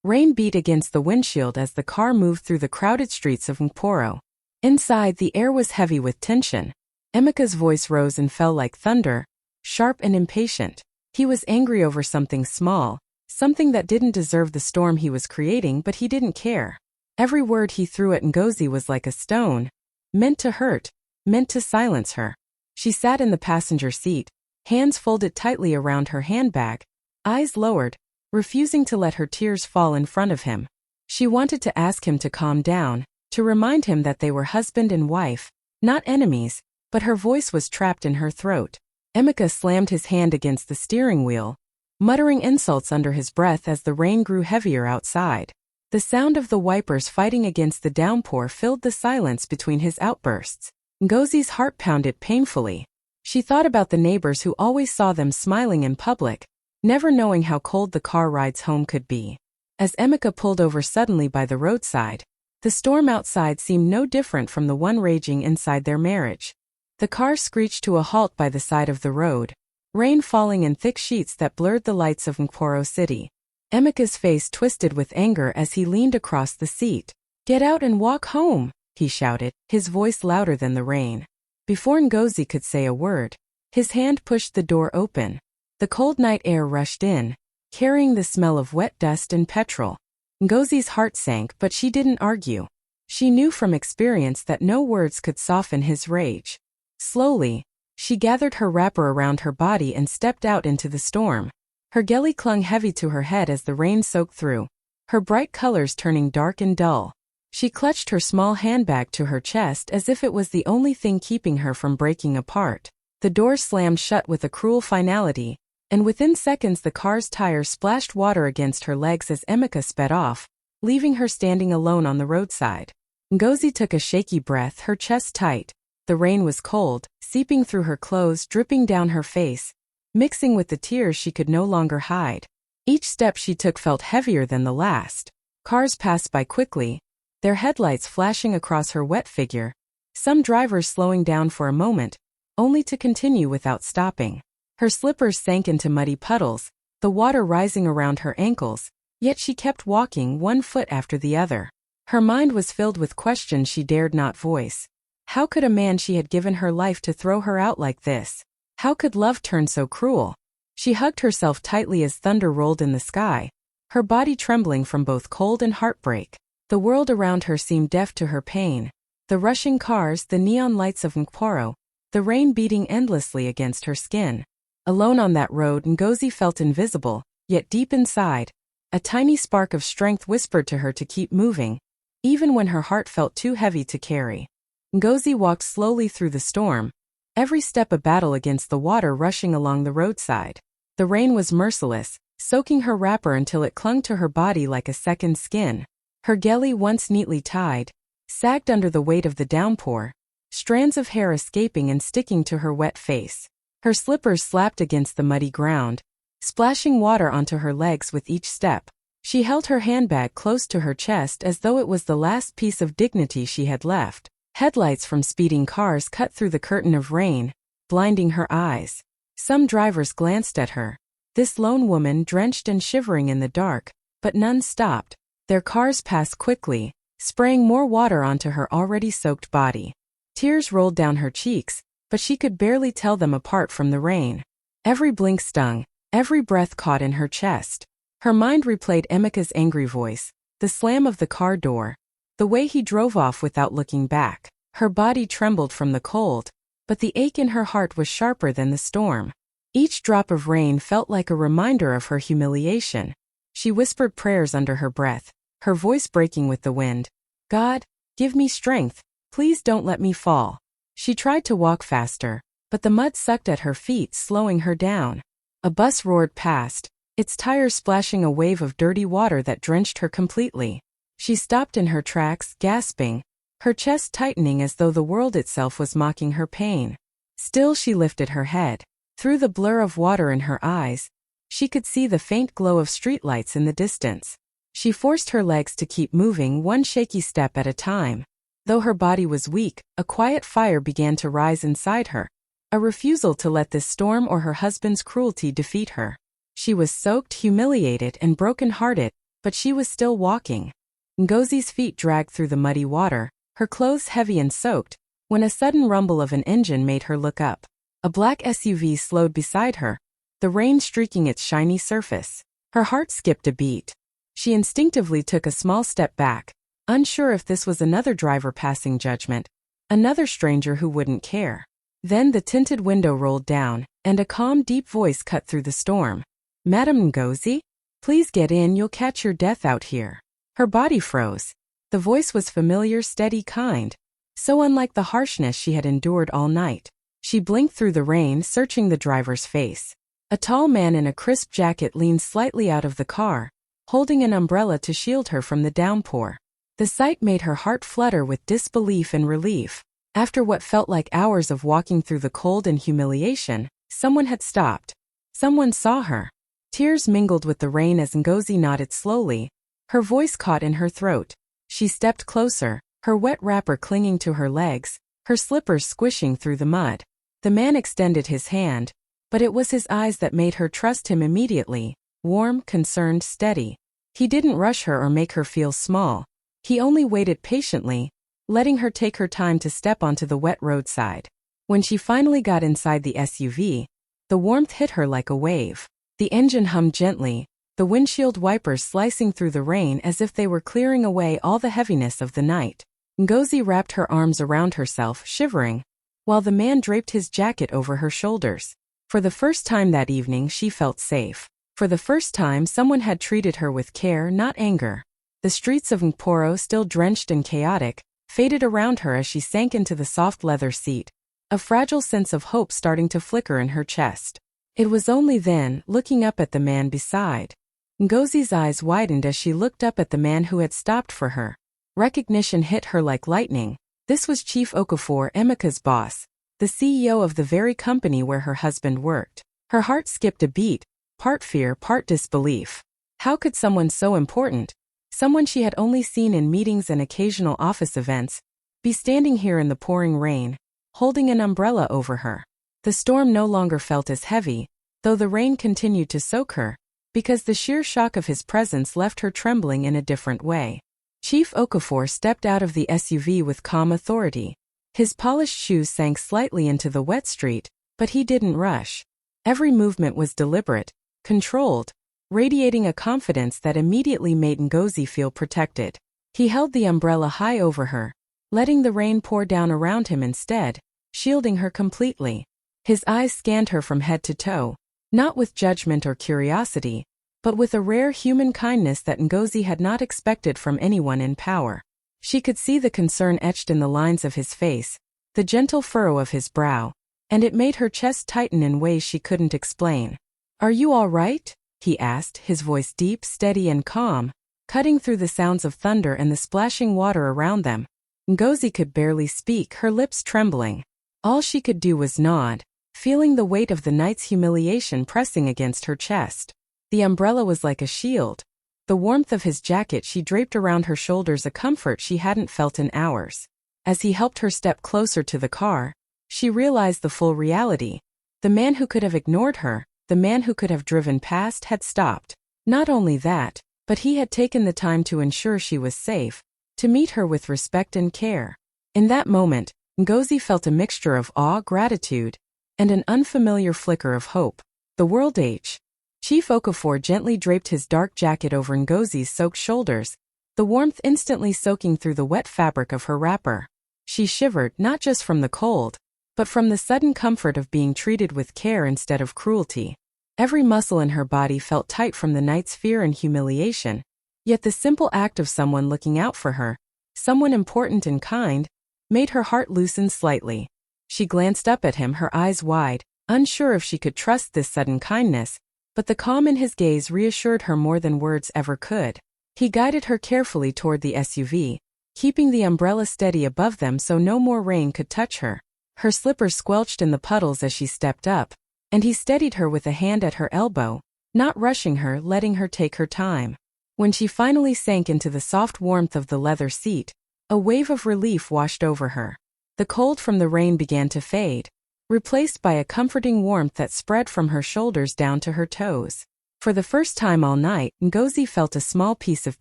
Rain beat against the windshield as the car moved through the crowded streets of Ngporo. Inside, the air was heavy with tension. Emeka's voice rose and fell like thunder, sharp and impatient. He was angry over something small, something that didn't deserve the storm he was creating, but he didn't care. Every word he threw at Ngozi was like a stone, meant to hurt, meant to silence her. She sat in the passenger seat, hands folded tightly around her handbag, eyes lowered, refusing to let her tears fall in front of him. She wanted to ask him to calm down, to remind him that they were husband and wife, not enemies, but her voice was trapped in her throat. Emeka slammed his hand against the steering wheel, muttering insults under his breath as the rain grew heavier outside. The sound of the wipers fighting against the downpour filled the silence between his outbursts. Ngozi's heart pounded painfully. She thought about the neighbors who always saw them smiling in public, never knowing how cold the car rides home could be. As Emeka pulled over suddenly by the roadside, the storm outside seemed no different from the one raging inside their marriage. The car screeched to a halt by the side of the road, rain falling in thick sheets that blurred the lights of Ngporo City. Emeka's face twisted with anger as he leaned across the seat. "Get out and walk home," he shouted, his voice louder than the rain. Before Ngozi could say a word, his hand pushed the door open. The cold night air rushed in, carrying the smell of wet dust and petrol. Ngozi's heart sank, but she didn't argue. She knew from experience that no words could soften his rage. Slowly, she gathered her wrapper around her body and stepped out into the storm. Her geli clung heavy to her head as the rain soaked through, her bright colors turning dark and dull. She clutched her small handbag to her chest as if it was the only thing keeping her from breaking apart. The door slammed shut with a cruel finality, and within seconds the car's tires splashed water against her legs as Emeka sped off, leaving her standing alone on the roadside. Ngozi took a shaky breath, her chest tight. The rain was cold, seeping through her clothes, dripping down her face, mixing with the tears she could no longer hide. Each step she took felt heavier than the last. Cars passed by quickly, their headlights flashing across her wet figure, some drivers slowing down for a moment, only to continue without stopping. Her slippers sank into muddy puddles, the water rising around her ankles, yet she kept walking, one foot after the other. Her mind was filled with questions she dared not voice. How could a man she had given her life to throw her out like this? How could love turn so cruel? She hugged herself tightly as thunder rolled in the sky, her body trembling from both cold and heartbreak. The world around her seemed deaf to her pain. The rushing cars, the neon lights of Ngporo, the rain beating endlessly against her skin. Alone on that road, Ngozi felt invisible, yet deep inside, a tiny spark of strength whispered to her to keep moving, even when her heart felt too heavy to carry. Ngozi walked slowly through the storm, every step a battle against the water rushing along the roadside. The rain was merciless, soaking her wrapper until it clung to her body like a second skin. Her geli, once neatly tied, sagged under the weight of the downpour, strands of hair escaping and sticking to her wet face. Her slippers slapped against the muddy ground, splashing water onto her legs with each step. She held her handbag close to her chest as though it was the last piece of dignity she had left. Headlights from speeding cars cut through the curtain of rain, blinding her eyes. Some drivers glanced at her, this lone woman drenched and shivering in the dark, but none stopped. Their cars passed quickly, spraying more water onto her already soaked body. Tears rolled down her cheeks, but she could barely tell them apart from the rain. Every blink stung, every breath caught in her chest. Her mind replayed Emeka's angry voice, the slam of the car door, the way he drove off without looking back. Her body trembled from the cold, but the ache in her heart was sharper than the storm. Each drop of rain felt like a reminder of her humiliation. She whispered prayers under her breath, her voice breaking with the wind. "God, give me strength. Please don't let me fall." She tried to walk faster, but the mud sucked at her feet, slowing her down. A bus roared past, its tires splashing a wave of dirty water that drenched her completely. She stopped in her tracks, gasping, her chest tightening as though the world itself was mocking her pain. Still she lifted her head. Through the blur of water in her eyes, she could see the faint glow of streetlights in the distance. She forced her legs to keep moving, one shaky step at a time. Though her body was weak, a quiet fire began to rise inside her, a refusal to let this storm or her husband's cruelty defeat her. She was soaked, humiliated, and broken-hearted, but she was still walking. Ngozi's feet dragged through the muddy water, her clothes heavy and soaked, when a sudden rumble of an engine made her look up. A black SUV slowed beside her, the rain streaking its shiny surface. Her heart skipped a beat. She instinctively took a small step back, unsure if this was another driver passing judgment, another stranger who wouldn't care. Then the tinted window rolled down, and a calm, deep voice cut through the storm. "Madam Ngozi? Please get in, you'll catch your death out here." Her body froze. The voice was familiar, steady, kind, so unlike the harshness she had endured all night. She blinked through the rain, searching the driver's face. A tall man in a crisp jacket leaned slightly out of the car, holding an umbrella to shield her from the downpour. The sight made her heart flutter with disbelief and relief. After what felt like hours of walking through the cold and humiliation, someone had stopped. Someone saw her. Tears mingled with the rain as Ngozi nodded slowly, her voice caught in her throat. She stepped closer, her wet wrapper clinging to her legs, her slippers squishing through the mud. The man extended his hand, but it was his eyes that made her trust him immediately, warm, concerned, steady. He didn't rush her or make her feel small. He only waited patiently, letting her take her time to step onto the wet roadside. When she finally got inside the SUV, the warmth hit her like a wave. The engine hummed gently, the windshield wipers slicing through the rain as if they were clearing away all the heaviness of the night. Ngozi wrapped her arms around herself, shivering, while the man draped his jacket over her shoulders. For the first time that evening she felt safe. For the first time someone had treated her with care, not anger. The streets of Nkporo, still drenched and chaotic, faded around her as she sank into the soft leather seat, a fragile sense of hope starting to flicker in her chest. It was only then, looking up at the man beside, Ngozi's eyes widened as she looked up at the man who had stopped for her. Recognition hit her like lightning. This was Chief Okafor, Emeka's boss, the CEO of the very company where her husband worked. Her heart skipped a beat, part fear, part disbelief. How could someone so important, someone she had only seen in meetings and occasional office events, be standing here in the pouring rain, holding an umbrella over her? The storm no longer felt as heavy, though the rain continued to soak her, because the sheer shock of his presence left her trembling in a different way. Chief Okafor stepped out of the SUV with calm authority. His polished shoes sank slightly into the wet street, but he didn't rush. Every movement was deliberate, controlled, radiating a confidence that immediately made Ngozi feel protected. He held the umbrella high over her, letting the rain pour down around him instead, shielding her completely. His eyes scanned her from head to toe, not with judgment or curiosity, but with a rare human kindness that Ngozi had not expected from anyone in power. She could see the concern etched in the lines of his face, the gentle furrow of his brow, and it made her chest tighten in ways she couldn't explain. "Are you all right?" he asked, his voice deep, steady, and calm, cutting through the sounds of thunder and the splashing water around them. Ngozi could barely speak, her lips trembling. All she could do was nod, feeling the weight of the night's humiliation pressing against her chest. The umbrella was like a shield. The warmth of his jacket she draped around her shoulders, a comfort she hadn't felt in hours. As he helped her step closer to the car, she realized the full reality. The man who could have ignored her, the man who could have driven past, had stopped. Not only that, but he had taken the time to ensure she was safe, to meet her with respect and care. In that moment, Ngozi felt a mixture of awe, gratitude, and an unfamiliar flicker of hope. The world age. Chief Okafor gently draped his dark jacket over Ngozi's soaked shoulders, the warmth instantly soaking through the wet fabric of her wrapper. She shivered, not just from the cold, but from the sudden comfort of being treated with care instead of cruelty. Every muscle in her body felt tight from the night's fear and humiliation, yet the simple act of someone looking out for her, someone important and kind, made her heart loosen slightly. She glanced up at him, her eyes wide, unsure if she could trust this sudden kindness, but the calm in his gaze reassured her more than words ever could. He guided her carefully toward the SUV, keeping the umbrella steady above them so no more rain could touch her. Her slippers squelched in the puddles as she stepped up, and he steadied her with a hand at her elbow, not rushing her, letting her take her time. When she finally sank into the soft warmth of the leather seat, a wave of relief washed over her. The cold from the rain began to fade, replaced by a comforting warmth that spread from her shoulders down to her toes. For the first time all night, Ngozi felt a small piece of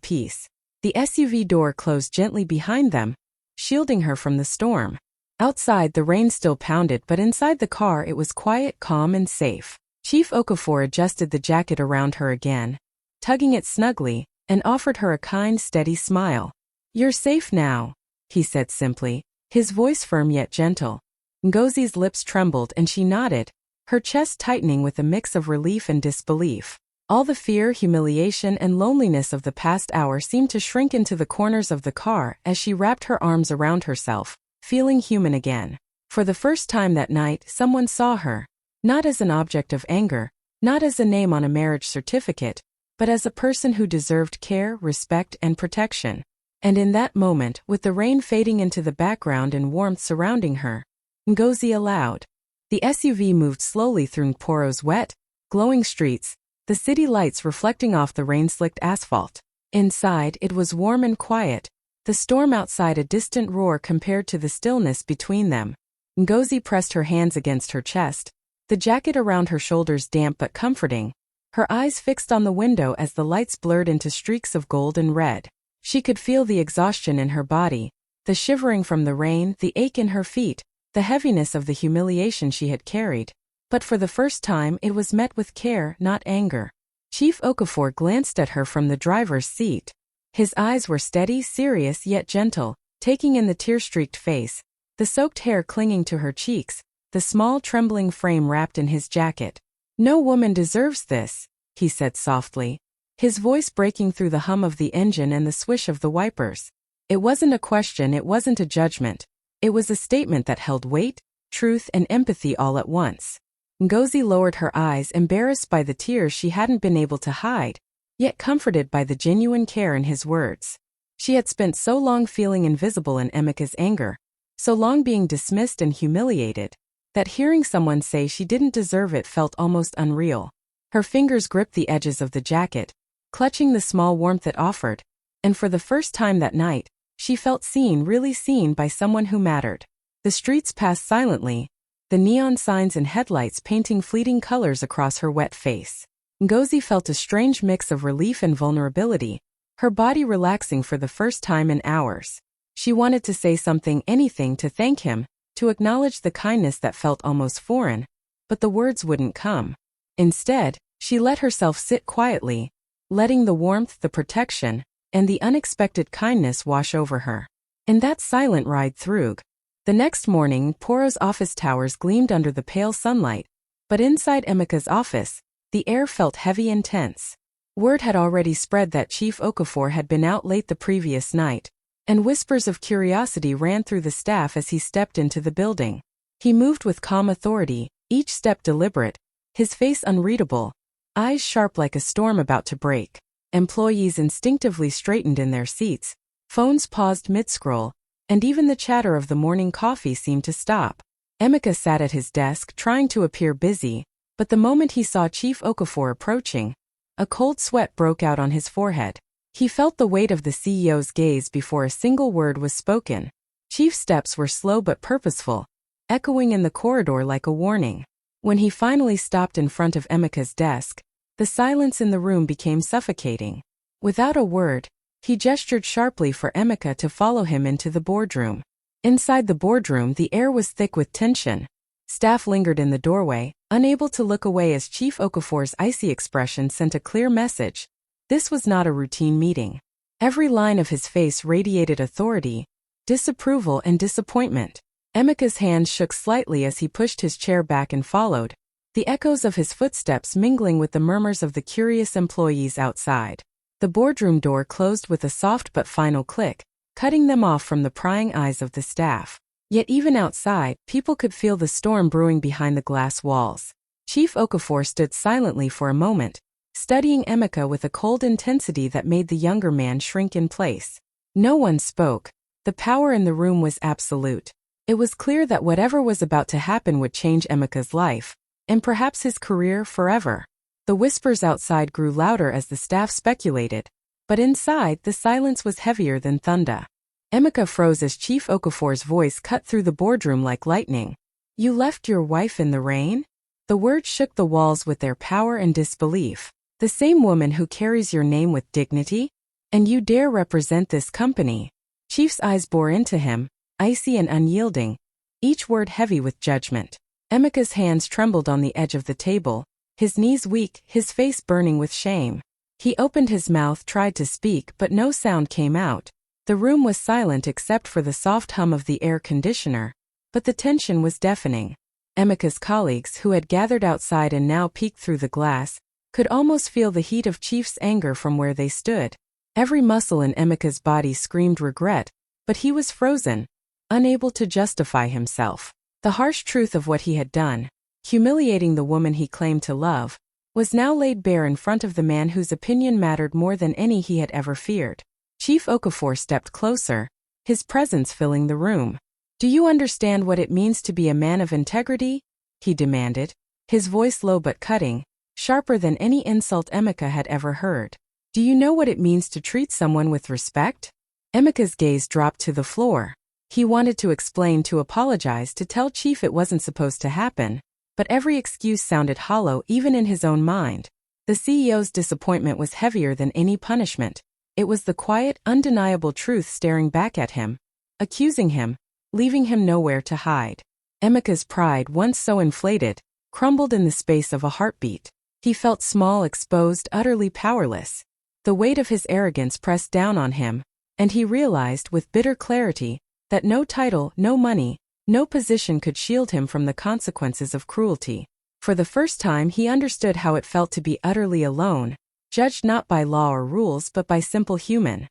peace. The SUV door closed gently behind them, shielding her from the storm. Outside, the rain still pounded, but inside the car it was quiet, calm, and safe. Chief Okafor adjusted the jacket around her again, tugging it snugly, and offered her a kind, steady smile. "You're safe now," he said simply, his voice firm yet gentle. Ngozi's lips trembled and she nodded, her chest tightening with a mix of relief and disbelief. All the fear, humiliation, and loneliness of the past hour seemed to shrink into the corners of the car as she wrapped her arms around herself, feeling human again. For the first time that night, someone saw her, not as an object of anger, not as a name on a marriage certificate, but as a person who deserved care, respect, and protection. And in that moment, with the rain fading into the background and warmth surrounding her, Ngozi allowed. The SUV moved slowly through Nkporo's wet, glowing streets, the city lights reflecting off the rain-slicked asphalt. Inside, it was warm and quiet, the storm outside a distant roar compared to the stillness between them. Ngozi pressed her hands against her chest, the jacket around her shoulders damp but comforting, her eyes fixed on the window as the lights blurred into streaks of gold and red. She could feel the exhaustion in her body, the shivering from the rain, the ache in her feet, the heaviness of the humiliation she had carried. But for the first time it was met with care, not anger. Chief Okafor glanced at her from the driver's seat. His eyes were steady, serious yet gentle, taking in the tear-streaked face, the soaked hair clinging to her cheeks, the small trembling frame wrapped in his jacket. "No woman deserves this," he said softly, his voice breaking through the hum of the engine and the swish of the wipers. It wasn't a question, it wasn't a judgment. It was a statement that held weight, truth, and empathy all at once. Ngozi lowered her eyes, embarrassed by the tears she hadn't been able to hide, yet comforted by the genuine care in his words. She had spent so long feeling invisible in Emeka's anger, so long being dismissed and humiliated, that hearing someone say she didn't deserve it felt almost unreal. Her fingers gripped the edges of the jacket, clutching the small warmth it offered, and for the first time that night, she felt seen, really seen by someone who mattered. The streets passed silently, the neon signs and headlights painting fleeting colors across her wet face. Ngozi felt a strange mix of relief and vulnerability, her body relaxing for the first time in hours. She wanted to say something, anything, to thank him, to acknowledge the kindness that felt almost foreign, but the words wouldn't come. Instead, she let herself sit quietly, letting the warmth, the protection, and the unexpected kindness wash over her. In that silent ride through, the next morning, Poro's office towers gleamed under the pale sunlight, but inside Emeka's office, the air felt heavy and tense. Word had already spread that Chief Okafor had been out late the previous night, and whispers of curiosity ran through the staff as he stepped into the building. He moved with calm authority, each step deliberate, his face unreadable, eyes sharp like a storm about to break. Employees instinctively straightened in their seats, phones paused mid-scroll, and even the chatter of the morning coffee seemed to stop. Emeka sat at his desk trying to appear busy, but the moment he saw Chief Okafor approaching, a cold sweat broke out on his forehead. He felt the weight of the CEO's gaze before a single word was spoken. Chief's steps were slow but purposeful, echoing in the corridor like a warning. When he finally stopped in front of Emeka's desk, the silence in the room became suffocating. Without a word, he gestured sharply for Emeka to follow him into the boardroom. Inside the boardroom, the air was thick with tension. Staff lingered in the doorway, unable to look away as Chief Okafor's icy expression sent a clear message. This was not a routine meeting. Every line of his face radiated authority, disapproval, and disappointment. Emeka's hands shook slightly as he pushed his chair back and followed, the echoes of his footsteps mingling with the murmurs of the curious employees outside. The boardroom door closed with a soft but final click, cutting them off from the prying eyes of the staff. Yet even outside, people could feel the storm brewing behind the glass walls. Chief Okafor stood silently for a moment, studying Emeka with a cold intensity that made the younger man shrink in place. No one spoke. The power in the room was absolute. It was clear that whatever was about to happen would change Emeka's life, and perhaps his career forever. The whispers outside grew louder as the staff speculated, but inside the silence was heavier than thunder. Emeka froze as Chief Okafor's voice cut through the boardroom like lightning. "You left your wife in the rain?" The words shook the walls with their power and disbelief. The same woman who carries your name with dignity? And you dare represent this company? Chief's eyes bore into him, icy and unyielding, each word heavy with judgment. Emeka's hands trembled on the edge of the table, his knees weak, his face burning with shame. He opened his mouth, tried to speak, but no sound came out. The room was silent except for the soft hum of the air conditioner, but the tension was deafening. Emeka's colleagues, who had gathered outside and now peeked through the glass, could almost feel the heat of Chief's anger from where they stood. Every muscle in Emeka's body screamed regret, but he was frozen, unable to justify himself. The harsh truth of what he had done, humiliating the woman he claimed to love, was now laid bare in front of the man whose opinion mattered more than any he had ever feared. Chief Okafor stepped closer, his presence filling the room. "Do you understand what it means to be a man of integrity?" he demanded, his voice low but cutting, sharper than any insult Emeka had ever heard. "Do you know what it means to treat someone with respect?" Emeka's gaze dropped to the floor. He wanted to explain, to apologize, to tell Chief it wasn't supposed to happen, but every excuse sounded hollow even in his own mind. The CEO's disappointment was heavier than any punishment. It was the quiet, undeniable truth staring back at him, accusing him, leaving him nowhere to hide. Emeka's pride, once so inflated, crumbled in the space of a heartbeat. He felt small, exposed, utterly powerless. The weight of his arrogance pressed down on him, and he realized with bitter clarity that no title, no money, no position could shield him from the consequences of cruelty. For the first time he understood how it felt to be utterly alone, judged not by law or rules but by simple human.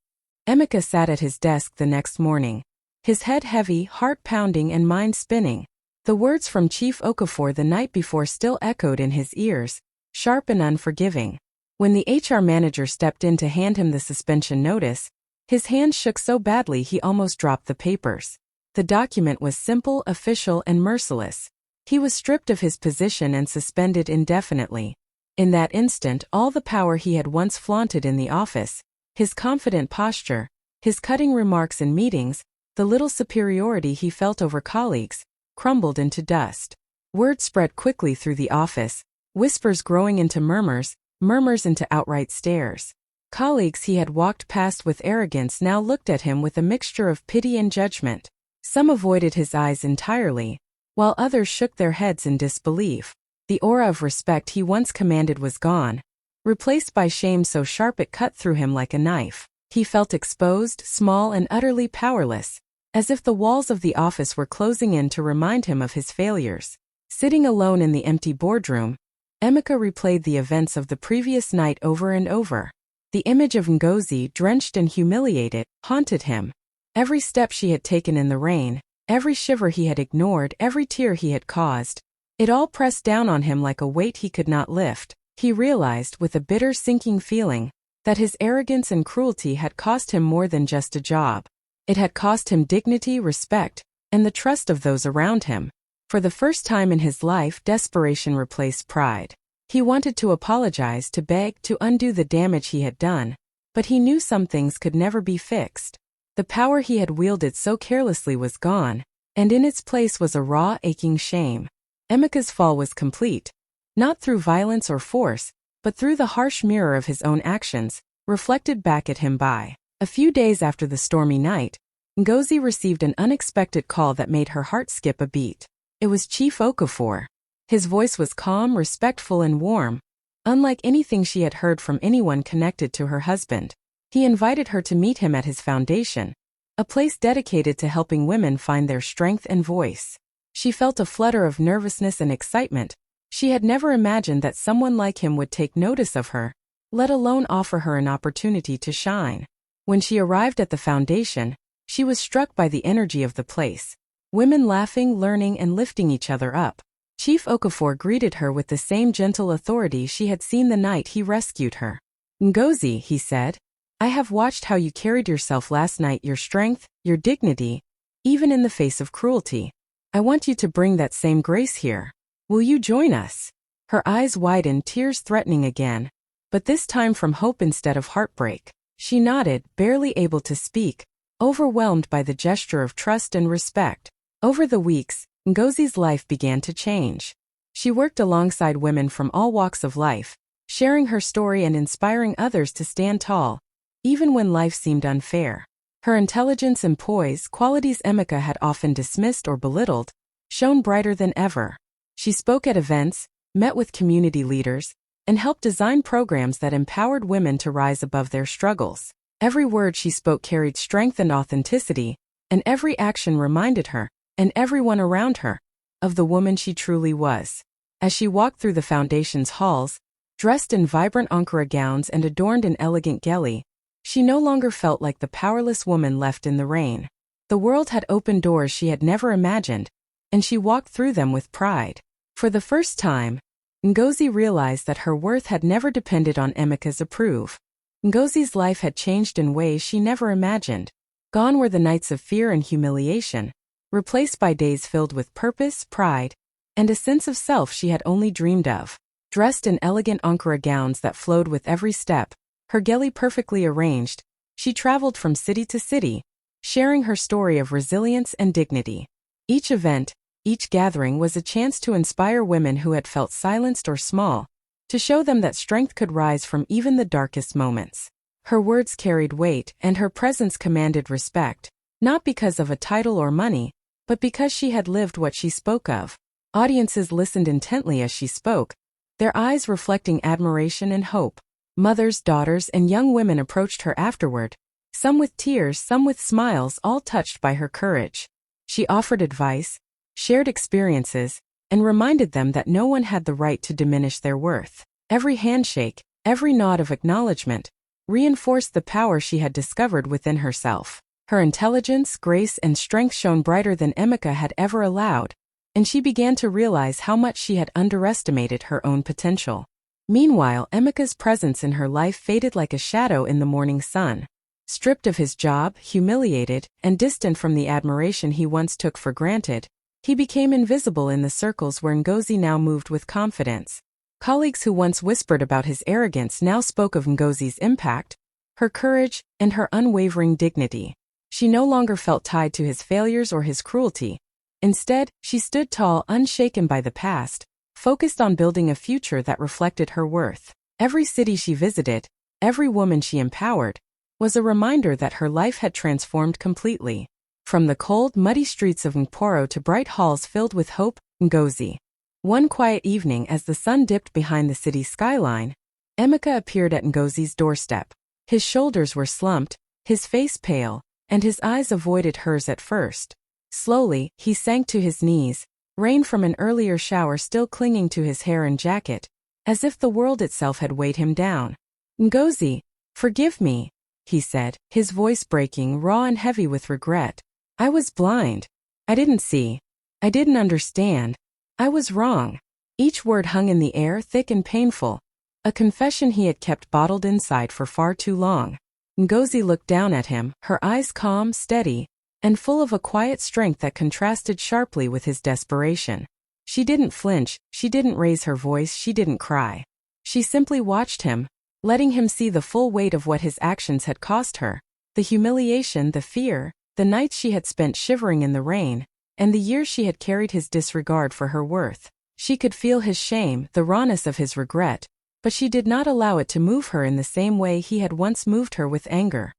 Emeka sat at his desk the next morning, his head heavy, heart pounding and mind spinning. The words from Chief Okafor the night before still echoed in his ears, sharp and unforgiving. When the HR manager stepped in to hand him the suspension notice, his hand shook so badly he almost dropped the papers. The document was simple, official, and merciless. He was stripped of his position and suspended indefinitely. In that instant, all the power he had once flaunted in the office, his confident posture, his cutting remarks in meetings, the little superiority he felt over colleagues, crumbled into dust. Word spread quickly through the office, whispers growing into murmurs, murmurs into outright stares. Colleagues he had walked past with arrogance now looked at him with a mixture of pity and judgment. Some avoided his eyes entirely, while others shook their heads in disbelief. The aura of respect he once commanded was gone, replaced by shame so sharp it cut through him like a knife. He felt exposed, small, and utterly powerless, as if the walls of the office were closing in to remind him of his failures. Sitting alone in the empty boardroom, Emeka replayed the events of the previous night over and over. The image of Ngozi, drenched and humiliated, haunted him. Every step she had taken in the rain, every shiver he had ignored, every tear he had caused, it all pressed down on him like a weight he could not lift. He realized, with a bitter, sinking feeling, that his arrogance and cruelty had cost him more than just a job. It had cost him dignity, respect, and the trust of those around him. For the first time in his life, desperation replaced pride. He wanted to apologize, to beg, to undo the damage he had done, but he knew some things could never be fixed. The power he had wielded so carelessly was gone, and in its place was a raw, aching shame. Emeka's fall was complete, not through violence or force, but through the harsh mirror of his own actions, reflected back at him by. A few days after the stormy night, Ngozi received an unexpected call that made her heart skip a beat. It was Chief Okafor. His voice was calm, respectful, and warm, unlike anything she had heard from anyone connected to her husband. He invited her to meet him at his foundation, a place dedicated to helping women find their strength and voice. She felt a flutter of nervousness and excitement. She had never imagined that someone like him would take notice of her, let alone offer her an opportunity to shine. When she arrived at the foundation, she was struck by the energy of the place. Women laughing, learning, and lifting each other up. Chief Okafor greeted her with the same gentle authority she had seen the night he rescued her. "Ngozi," he said, "I have watched how you carried yourself last night, your strength, your dignity, even in the face of cruelty. I want you to bring that same grace here. Will you join us?" Her eyes widened, tears threatening again, but this time from hope instead of heartbreak. She nodded, barely able to speak, overwhelmed by the gesture of trust and respect. Over the weeks, Ngozi's life began to change. She worked alongside women from all walks of life, sharing her story and inspiring others to stand tall, even when life seemed unfair. Her intelligence and poise, qualities Emeka had often dismissed or belittled, shone brighter than ever. She spoke at events, met with community leaders, and helped design programs that empowered women to rise above their struggles. Every word she spoke carried strength and authenticity, and every action reminded her, and everyone around her, of the woman she truly was. As she walked through the foundation's halls, dressed in vibrant Ankara gowns and adorned in elegant geli, she no longer felt like the powerless woman left in the rain. The world had opened doors she had never imagined, and she walked through them with pride. For the first time, Ngozi realized that her worth had never depended on Emeka's approval. Ngozi's life had changed in ways she never imagined. Gone were the nights of fear and humiliation, replaced by days filled with purpose, pride, and a sense of self she had only dreamed of. Dressed in elegant Ankara gowns that flowed with every step, her geli perfectly arranged, she traveled from city to city, sharing her story of resilience and dignity. Each event, each gathering was a chance to inspire women who had felt silenced or small, to show them that strength could rise from even the darkest moments. Her words carried weight and her presence commanded respect, not because of a title or money, but because she had lived what she spoke of. Audiences listened intently as she spoke, their eyes reflecting admiration and hope. Mothers, daughters, and young women approached her afterward, some with tears, some with smiles, all touched by her courage. She offered advice, shared experiences, and reminded them that no one had the right to diminish their worth. Every handshake, every nod of acknowledgement, reinforced the power she had discovered within herself. Her intelligence, grace, and strength shone brighter than Emeka had ever allowed, and she began to realize how much she had underestimated her own potential. Meanwhile, Emeka's presence in her life faded like a shadow in the morning sun. Stripped of his job, humiliated, and distant from the admiration he once took for granted, he became invisible in the circles where Ngozi now moved with confidence. Colleagues who once whispered about his arrogance now spoke of Ngozi's impact, her courage, and her unwavering dignity. She no longer felt tied to his failures or his cruelty. Instead, she stood tall, unshaken by the past, focused on building a future that reflected her worth. Every city she visited, every woman she empowered, was a reminder that her life had transformed completely. From the cold, muddy streets of Nkporo to bright halls filled with hope, Ngozi. One quiet evening as the sun dipped behind the city skyline, Emeka appeared at Ngozi's doorstep. His shoulders were slumped, his face pale, and his eyes avoided hers at first. Slowly, he sank to his knees, rain from an earlier shower still clinging to his hair and jacket, as if the world itself had weighed him down. "Ngozi, forgive me," he said, his voice breaking, raw and heavy with regret. "I was blind. I didn't see. I didn't understand. I was wrong." Each word hung in the air, thick and painful, a confession he had kept bottled inside for far too long. Ngozi looked down at him, her eyes calm, steady, and full of a quiet strength that contrasted sharply with his desperation. She didn't flinch, she didn't raise her voice, she didn't cry. She simply watched him, letting him see the full weight of what his actions had cost her, the humiliation, the fear, the nights she had spent shivering in the rain, and the years she had carried his disregard for her worth. She could feel his shame, the rawness of his regret, but she did not allow it to move her in the same way he had once moved her with anger.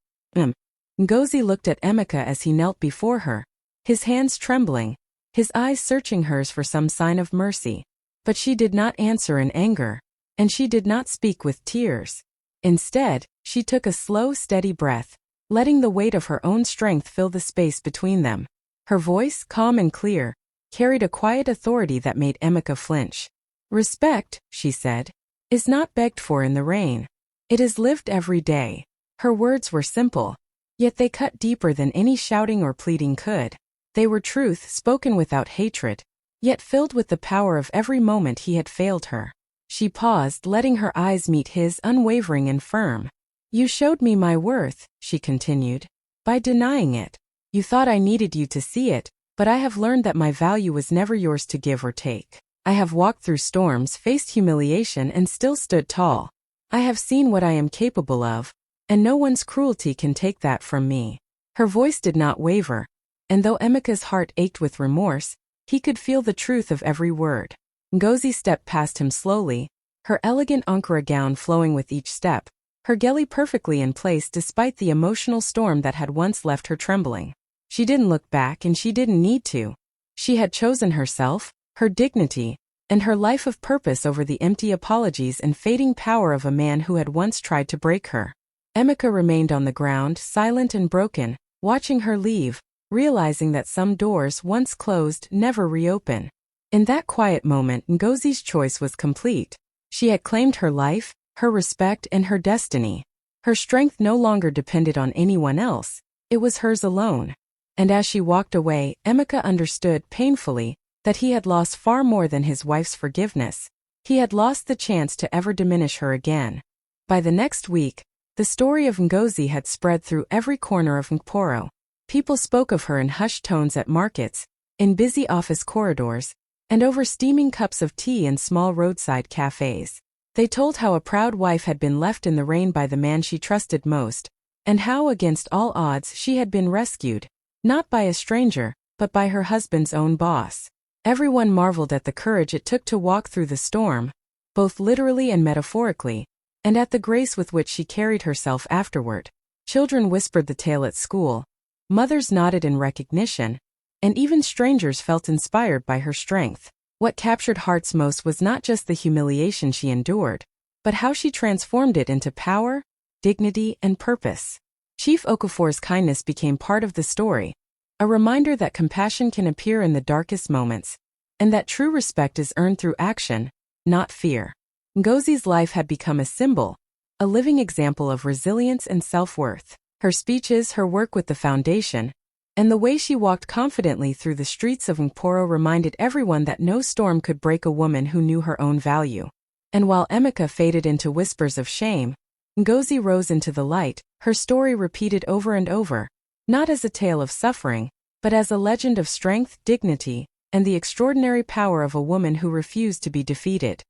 Ngozi looked at Emeka as he knelt before her, his hands trembling, his eyes searching hers for some sign of mercy. But she did not answer in anger, and she did not speak with tears. Instead, she took a slow, steady breath, letting the weight of her own strength fill the space between them. Her voice, calm and clear, carried a quiet authority that made Emeka flinch. "Respect," she said, "is not begged for in the rain. It is lived every day." Her words were simple, yet they cut deeper than any shouting or pleading could. They were truth spoken without hatred, yet filled with the power of every moment he had failed her. She paused, letting her eyes meet his, unwavering and firm. "You showed me my worth," she continued, "by denying it. You thought I needed you to see it, but I have learned that my value was never yours to give or take. I have walked through storms, faced humiliation, and still stood tall. I have seen what I am capable of, and no one's cruelty can take that from me." Her voice did not waver, and though Emeka's heart ached with remorse, he could feel the truth of every word. Ngozi stepped past him slowly, her elegant Ankara gown flowing with each step, her geli perfectly in place despite the emotional storm that had once left her trembling. She didn't look back and she didn't need to. She had chosen herself, her dignity, and her life of purpose over the empty apologies and fading power of a man who had once tried to break her. Emeka remained on the ground, silent and broken, watching her leave, realizing that some doors once closed never reopen. In that quiet moment, Ngozi's choice was complete. She had claimed her life, her respect, and her destiny. Her strength no longer depended on anyone else, it was hers alone. And as she walked away, Emeka understood painfully that he had lost far more than his wife's forgiveness. He had lost the chance to ever diminish her again. By the next week, the story of Ngozi had spread through every corner of Nkporo. People spoke of her in hushed tones at markets, in busy office corridors, and over steaming cups of tea in small roadside cafes. They told how a proud wife had been left in the rain by the man she trusted most, and how against all odds she had been rescued, not by a stranger, but by her husband's own boss. Everyone marveled at the courage it took to walk through the storm, both literally and metaphorically, and at the grace with which she carried herself afterward. Children whispered the tale at school, mothers nodded in recognition, and even strangers felt inspired by her strength. What captured hearts most was not just the humiliation she endured, but how she transformed it into power, dignity, and purpose. Chief Okafor's kindness became part of the story, a reminder that compassion can appear in the darkest moments, and that true respect is earned through action, not fear. Ngozi's life had become a symbol, a living example of resilience and self-worth. Her speeches, her work with the foundation, and the way she walked confidently through the streets of Nkporo reminded everyone that no storm could break a woman who knew her own value. And while Emeka faded into whispers of shame, Ngozi rose into the light, her story repeated over and over, not as a tale of suffering, but as a legend of strength, dignity, and the extraordinary power of a woman who refused to be defeated.